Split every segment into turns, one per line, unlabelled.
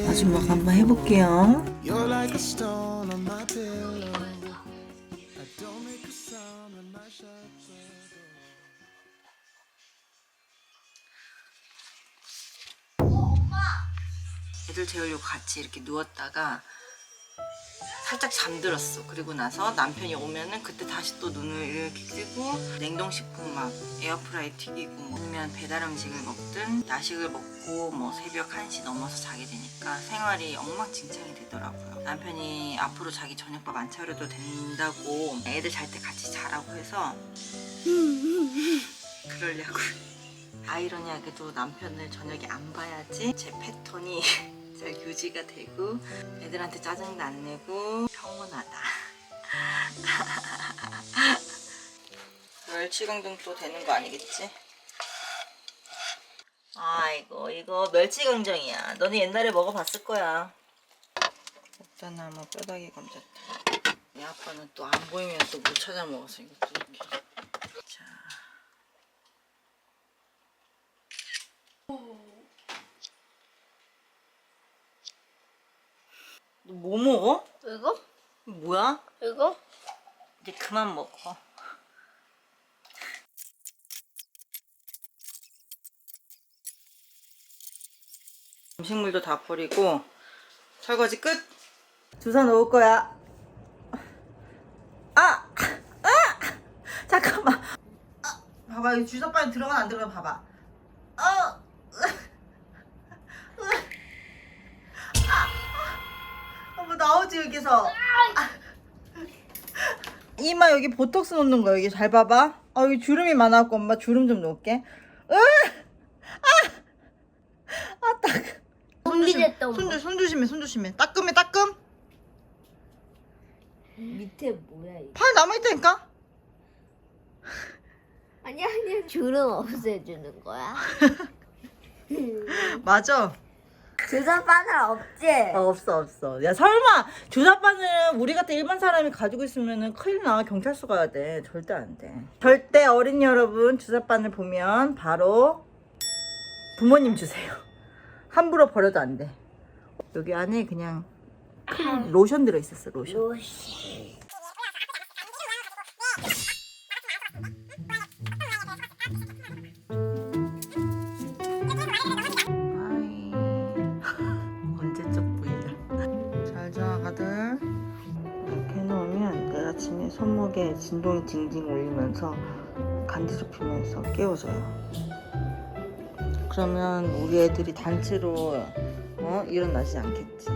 마지막 한번 해볼게요. 애들 재우려고 같이 이렇게 누웠다가 살짝 잠들었어. 그리고 나서 남편이 오면은 그때 다시 또 눈을 이렇게 뜨고 냉동식품 막 에어프라이 튀기고 아니면 배달 음식을 먹든 야식을 먹고 뭐 새벽 1시 넘어서 자게 되니까 생활이 엉망진창이 되더라고요. 남편이 앞으로 자기 저녁밥 안 차려도 된다고 애들 잘 때 같이 자라고 해서 그러려고. 아이러니하게도 남편을 저녁에 안 봐야지 제 패턴이 잘 유지가 되고 애들한테 짜증도 안 내고 평온하다. 멸치강정 또 되는 거 아니겠지? 아이고 이거 멸치강정이야. 너네 옛날에 먹어봤을 거야. 일단 뭐 뼈다귀 감자탕. 이 아빠는 또 안 보이면 또 못 찾아 먹어서 이것도 이렇게. 자. 너 뭐 먹어?
이거?
뭐야?
이거?
이제 그만 먹어. 음식물도 다 버리고 설거지 끝! 주사 놓을 거야. 잠깐만. 봐봐, 여기 주사 빨리 들어가나 안 들어가나 봐봐. 뭐 나오지 여기서. 이마 여기 보톡스 놓는 거 여기 잘 봐봐. 여기 주름이 많아갖고 엄마 주름 좀 놓을게. 딱.
준비됐다, 엄마.
손 조심해, 손 조심해. 따끔해, 따끔.
밑에 뭐야 이거?
팔 남아있다니까?
아니야 주름 없애주는 거야?
맞아.
주사 바늘 없지?
없어. 야, 설마 주사바늘 우리 같은 일반 사람이 가지고 있으면은 큰일 나. 경찰서 가야 돼. 절대 안 돼. 절대 어린이 여러분 주사바늘 보면 바로 부모님 주세요. 함부로 버려도 안 돼. 여기 안에 그냥 큰 로션 들어있었어. 로션. 언제적 부위야. 잘 자, 아가들. 이렇게 해놓으면 내가 아침에 손목에 진동이 징징 울리면서 간지 좁히면서 깨워줘요. 그러면 우리 애들이 단체로 일어나지 않겠지.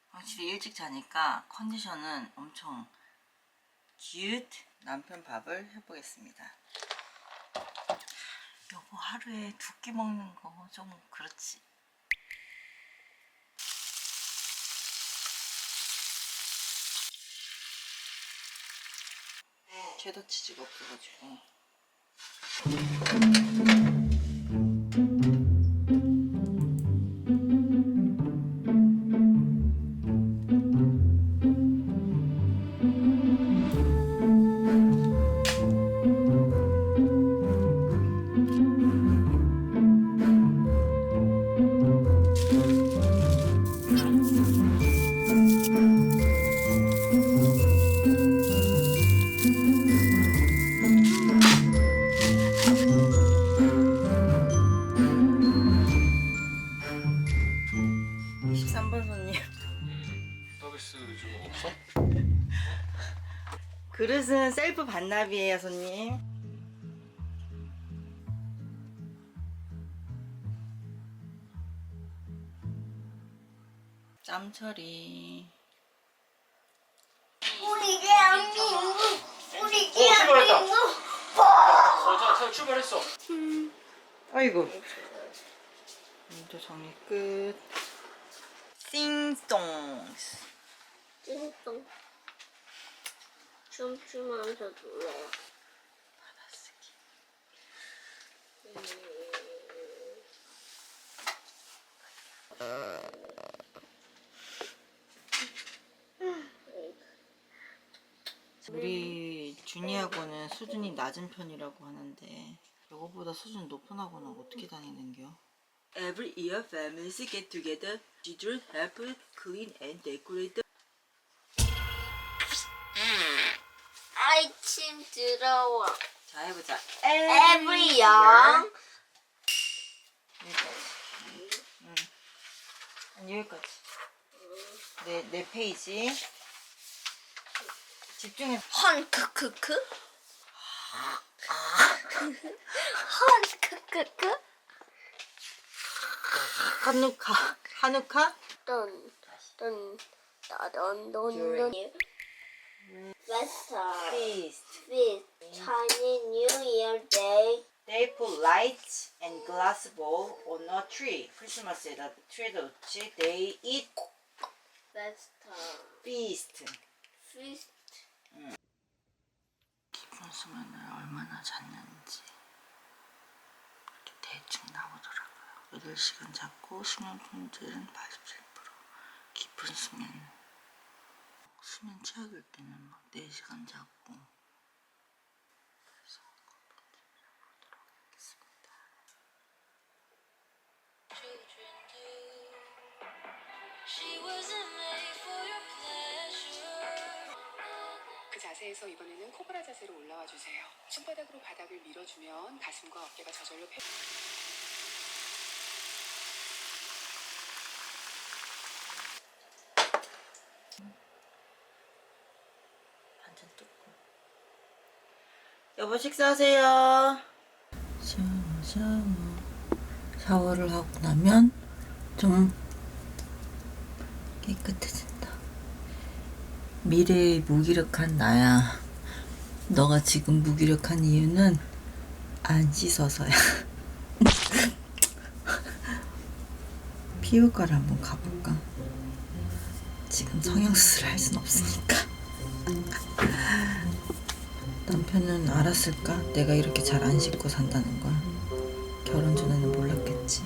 확실히 일찍 자니까 컨디션은 엄청 굿. 남편 밥을 해보겠습니다. 여보 하루에 2끼 먹는 거 좀 그렇지. 체더 치즈가 없어가지고. 그릇은 셀프 반납이에요, 손님. 짬 처리.
우리 대한민국 우리
출발했다.
대한민국
자, 출발했어.
아이고. 이제 정리 끝. 띵동.
띵동. 춤추면서 눌러요.
받아쓰기. 우리 준이하고는 수준이 낮은 편이라고 하는데 이거보다 수준 높은 학원은 어떻게 다니는겨? Every year families get together. Children help clean and decorate.
아이 침 들어와.
자 해보자.
Every young.
여기까지. 네 페이지. 집중해.
헌 크크크. 헌 크크크. 한우카. 돈. Festa.
Feast.
Chinese New Year Day.
They put lights and glass bowl on a tree. 크리스마스에다 트리에다 놓지. They eat
Festa.
feast.
Feast.
깊은 수면을 얼마나 잤는지 이렇게 대충 나오더라고요. 8시간 잤고 수면 품질은 87%. 깊은 수면. 수면 취약일 때는 막 4시간 자고. 그래서 보도록 하겠습니다.
그 자세에서 이번에는 코브라 자세로 올라와 주세요. 손바닥으로 바닥을 밀어주면 가슴과 어깨가 저절로
반찬 뜯고. 여보 식사하세요. 샤워를 하고 나면 좀 깨끗해진다. 미래의 무기력한 나야. 너가 지금 무기력한 이유는 안 씻어서야. 피부과를 한번 가볼까? 지금 성형수술을 할 순 없으니까. 남편은 알았을까? 내가 이렇게 잘 안 씻고 산다는 걸. 결혼 전에는 몰랐겠지.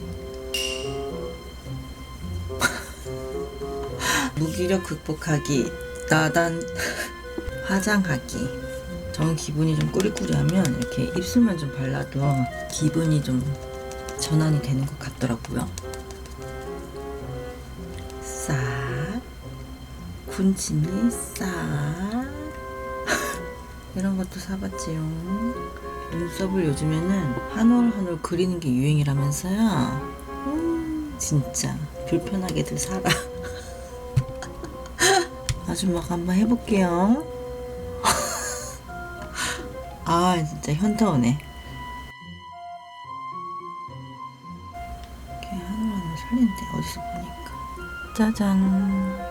무기력 극복하기, 나단 화장하기. 정 기분이 좀 꾸리꾸리하면 이렇게 입술만 좀 발라도 기분이 좀 전환이 되는 것 같더라고요. 싹 군침이 싹 이런 것도 사봤지요. 눈썹을 요즘에는 한 올 한 올 그리는 게 유행이라면서요. 진짜 불편하게들 살아. 아줌마가 한번 해볼게요. 아 진짜 현타 오네. 이렇게 한 올 한 올 살리는데 어디서 보니까 짜잔.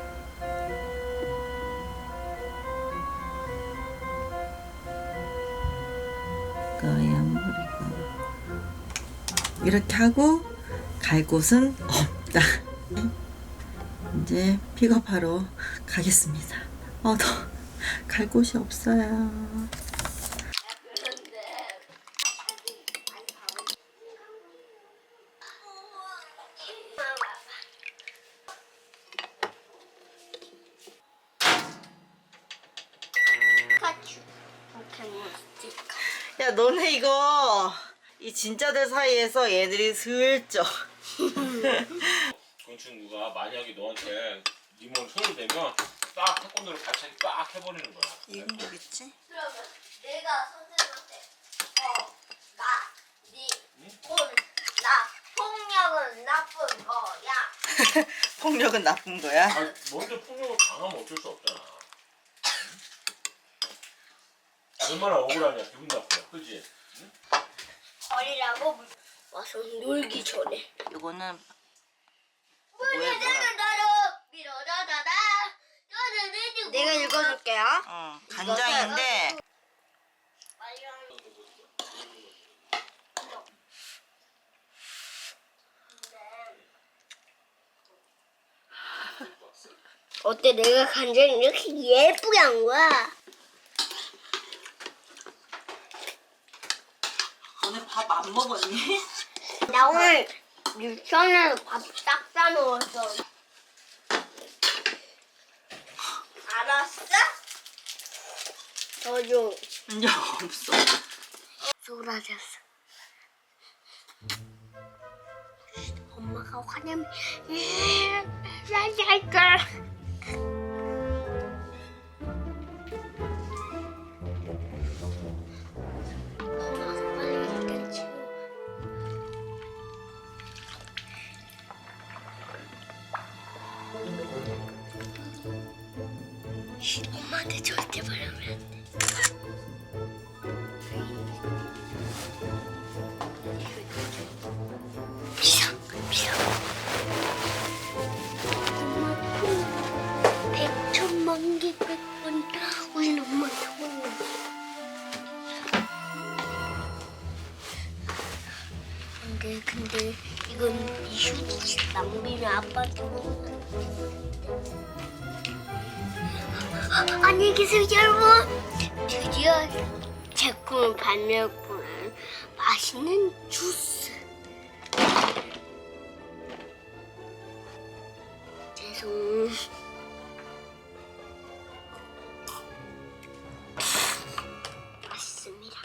까양머리가 이렇게 하고 갈 곳은 없다. 이제 픽업하러 가겠습니다. 더 갈 곳이 없어요. 야 너네 이거 이 진짜들 사이에서 얘들이 슬쩍
그 친구가 만약에 너한테 네 몸 손을 대면 딱 태권도를 발차기 딱 해버리는 거야.
이건 거겠지?
그러면 내가 선생님한테 폭력은 나쁜 거야.
폭력은 나쁜 거야?
아니, 먼저 폭력을 당하면 어쩔 수 없잖아. 얼마나 억울하냐, 기분 나쁘냐, 그지? 응?
버리라고 와서 놀기 전에.
이거는
내가 읽어줄게요.
간장인데
어때? 내가 간장을 이렇게 예쁘게 한 거야.
오늘 밥 안 먹었니?
나 오늘 유치원에서 밥 싹 싸 먹었어. 알았어? 더 줘.
이제 없어.
쏟아졌어. 엄마가 화내면 랄랄걸. 빨리 일단 치워. 엄마한테 절대 말하면 안 돼. 비상. 엄마 100천만 개 100번 우리 엄마 통화. 근데 이건 이슈 남기면 아빠한테 먹으면 안녕히 계세요 여러분. 드디어 제품을 발명했구나. 맛있는 주스. 죄송. 맛있습니다.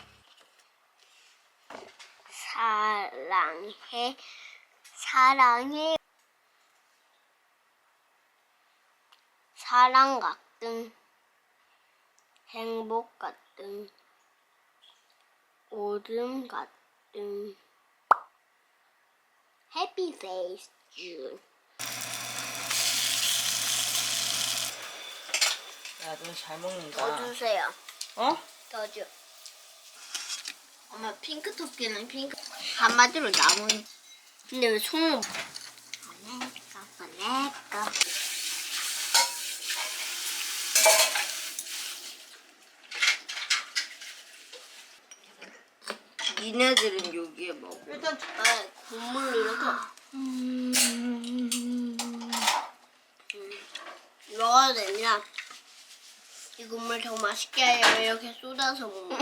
사랑해. 사랑 같은 행복 같은 오름 같은 해피 페이스 준.
야, 너 잘 먹는다.
더 주세요.
어?
더 줘. 엄마 핑크 토끼는 핑크. 한마디로 나무. 근데 왜 손을? 내꺼.
니네들은 여기에 먹어.
일단 국물로 이렇게. 먹어도 됩니다. 이 국물 더 맛있게 하려면 이렇게 쏟아서 먹는.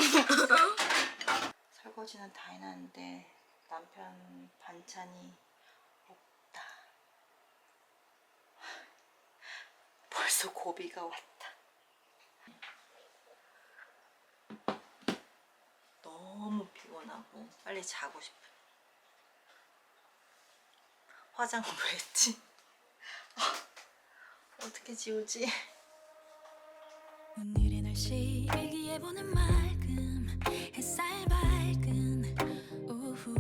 설거지는 다 해놨는데 남편 반찬이 없다. 벌써 고비가 왔다. 너무 피곤하고 빨리 자고 싶어. 화장을 왜 했지? 어떻게 지우지?
오늘의 날씨 일기예보는 맑음 햇살 밝은 오후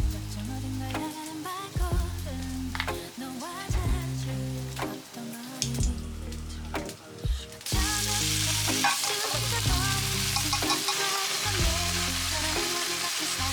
걱정 어딘가 향하는 발걸음 너와 자주 걷던 거리 어쩌면 잊혀버린 순간과 내 눈처럼 어디 밖에 살아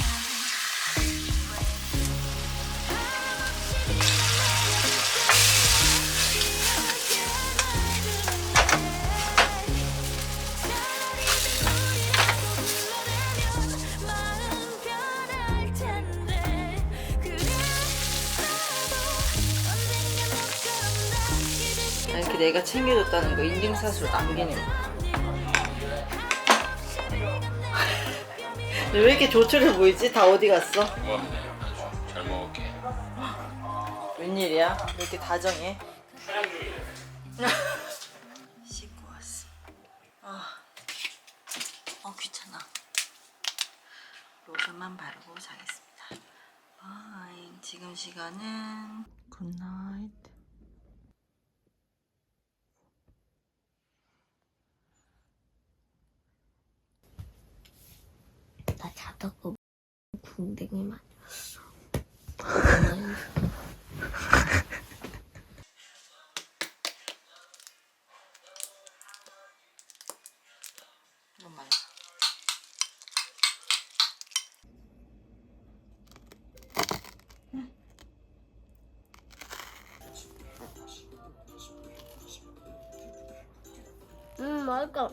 이렇게 내가 챙겨줬다는 거 인증샷으로 남기는 거. 왜 이렇게 조촐해 보이지? 다 어디 갔어?
잘 먹을게.
웬일이야? 왜 이렇게 다정해? 씻고 왔어. 귀찮아. 로션만 바르고 자겠습니다. 지금 시간은 굿나잇.
나 자다가 궁뎅이 맞았어.
이것만.
맛있다.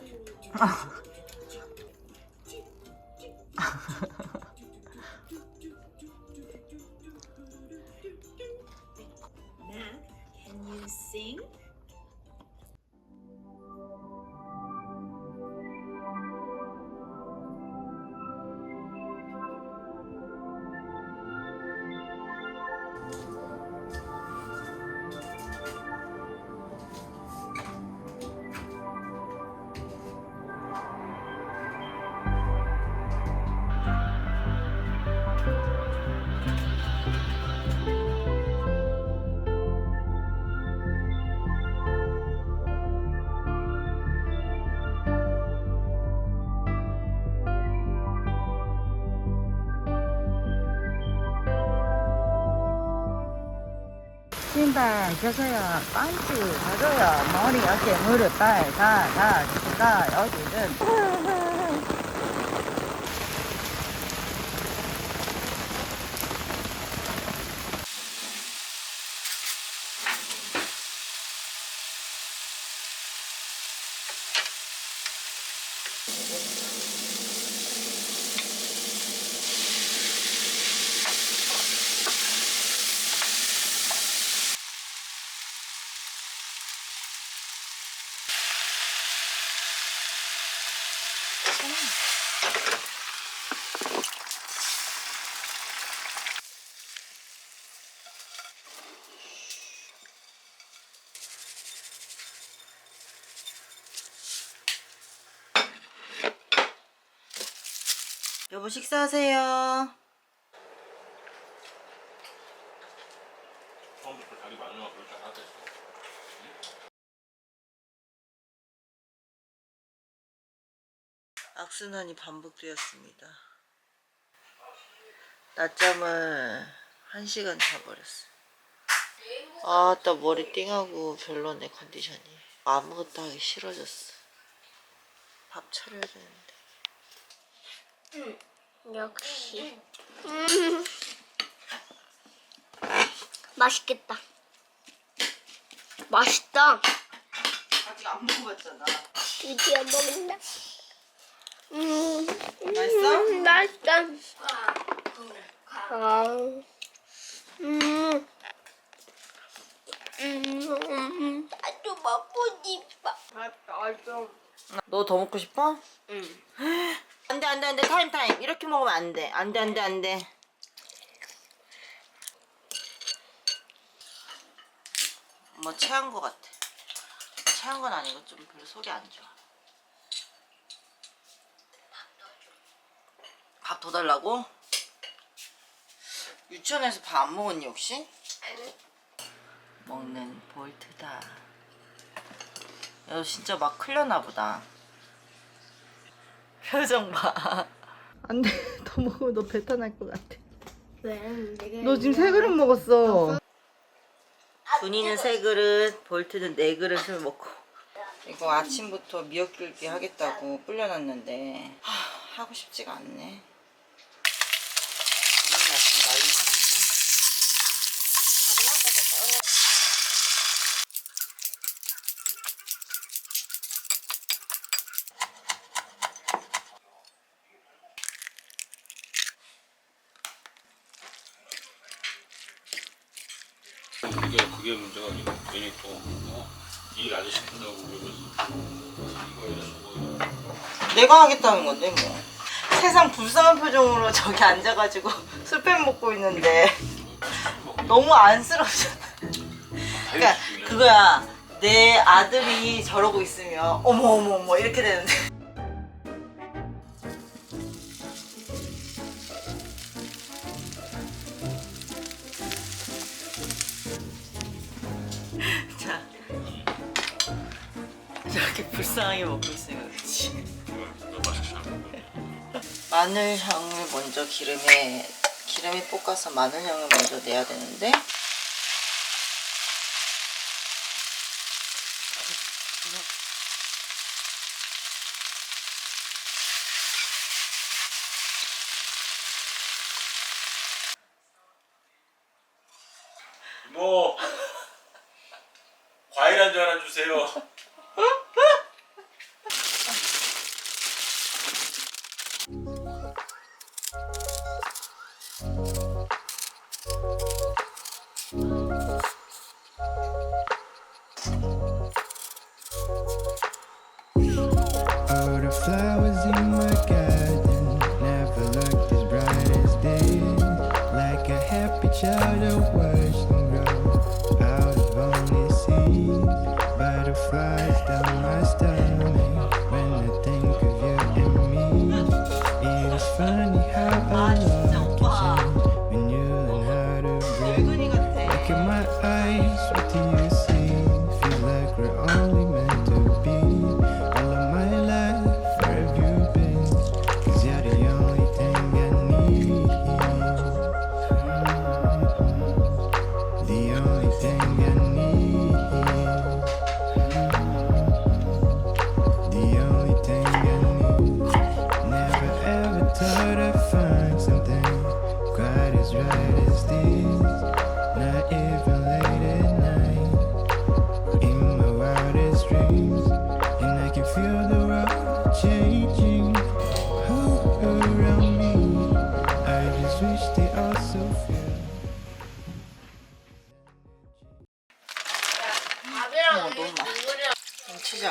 Can you see? 신발 젖어요. 반지 젖어요. 머리, 어깨, 무릎, 발, 다 여기는. 여보 식사하세요.
처음부터 자기 마누라 그럴 줄 알았겠어.
악순환이 반복되었습니다. 낮잠을 1시간 자버렸어. 아따 머리 띵하고 별로네 컨디션이. 아무것도 하기 싫어졌어. 밥 차려야 되는데.
역시. 맛있겠다. 맛있다.
아직 안 먹어봤잖아.
드디어 먹는다.
맛있어?
맛있다. 아주 먹고 싶어. 맛있어.
너 더 먹고 싶어?
응.
안돼 타임 이렇게 먹으면 안돼 뭐 체한 거 같아. 체한 건 아니고 좀 별로 속이 안 좋아. 밥 더 달라고? 유치원에서 밥 안 먹었니 혹시?
아니.
먹는 볼트다. 야 진짜 막 클려나 보다. 표정 봐. 안돼 더 먹으면 너 배탈 날 것 같아.
왜? 내가
너 지금 3그릇 먹었어. 준이는 3그릇, 볼트는 4그릇을 먹고. 이거 아침부터 미역줄기 하겠다고 불려놨는데 하고 싶지가 않네. 너무 날씨 난리 사람들.
그게 문제가 아니고 괜히 또일 아저씨 한다고 그러면서 이거
내가 하겠다는 건데 뭐. 세상 불쌍한 표정으로 저기 앉아가지고 술팩 먹고 있는데 너무 안쓰럽잖아. 그러니까 그거야. 내 아들이 저러고 있으면 어머 이렇게 되는데. 자, 저렇게 불쌍하게 먹고 있으면 그렇지. 마늘향을 먼저 기름에 볶아서 마늘향을 먼저 내야 되는데
뭐 과일 한 잔 하나 주세요.
All the flowers in my garden never looked as bright as this. Like a happy child, I watched them grow out of only seeds. Butterflies down my stomach when I think of you and me. It is funny how a lot can change when you learn how to breathe. Look in my eyes, what do you see? Feels like we're only meant to be. All of my life, where have you been? 'Cause you're the only thing I need.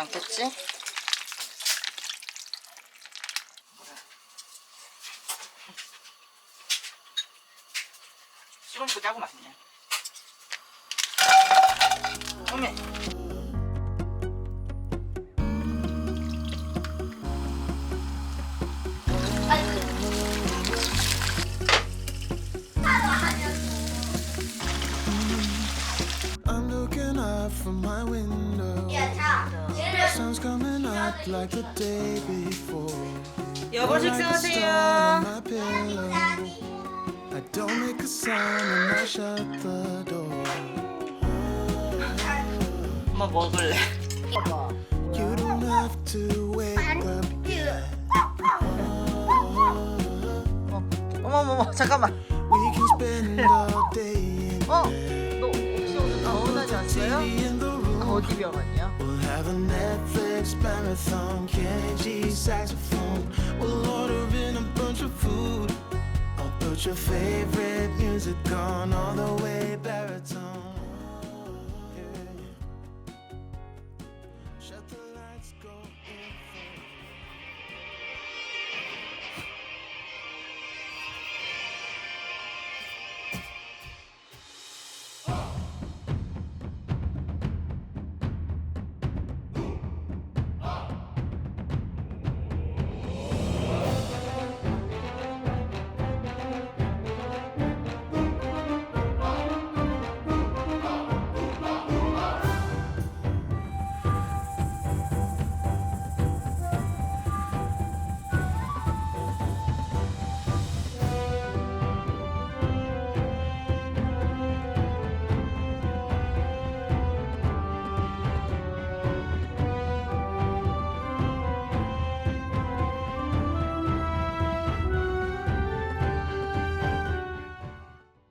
않겠지? 술은 짜고 맛있네. 어메.
I'm looking up from my window. Sun's coming up like the day before.
여보
Like a star on
식사하세요.
my pillow. I don't make a sound when I shut the door.
엄마 먹을래.
You don't have to wake up yet.
어머머머 잠깐만.
We can spend all day in
어?
bed.
너 혹시 오늘 병원하지 않았어요?
TV in the room.
어디 병원이야?
We'll have a Netflix marathon, Kenny G saxophone. We'll order in a bunch of food. I'll put your favorite music on all the way baritone.